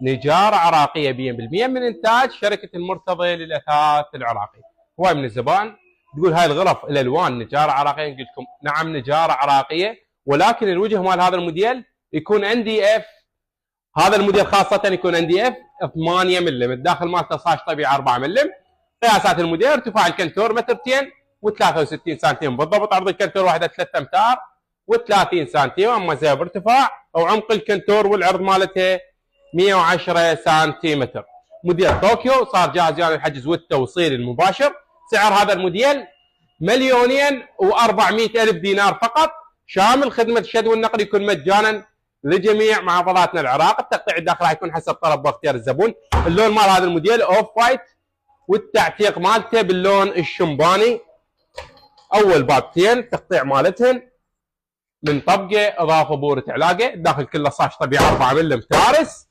نجاره عراقيه 100% من انتاج شركه المرتضى للاثاث العراقي. هواي من الزبائن تقول هاي الغرف الالوان نجاره عراقيه، نقول لكم نعم نجاره عراقيه، ولكن الوجه مال هذا الموديل يكون ان دي اف. هذا الموديل خاصه يكون ان دي اف 8 ملم، الداخل مالته صاج طبيعي 4 ملم. قياسات الموديل: ارتفاع الكنتور مترتين و63 سنتيم بالضبط، عرض الكنتور واحده 3 امتار و30 سنتيم، اما زي بارتفاع او عمق الكنتور والعرض مالتها 110 سنتيمتر. موديل طوكيو صار جاهز يعني الحجز والتوصيل المباشر. سعر هذا الموديل 2,400,000 دينار فقط، شامل خدمه الشد والنقل يكون مجانا لجميع محافظاتنا العراق. التقطيع الداخلي راح يكون حسب طلب واختيار الزبون. اللون مال هذا الموديل اوف وايت، والتعتيق مالته باللون الشمباني. اول بابتين تقطيع مالتهن من طبقه اضافه بوره علاقه، الداخل كله صاج طبيعي 4 ملم تارس.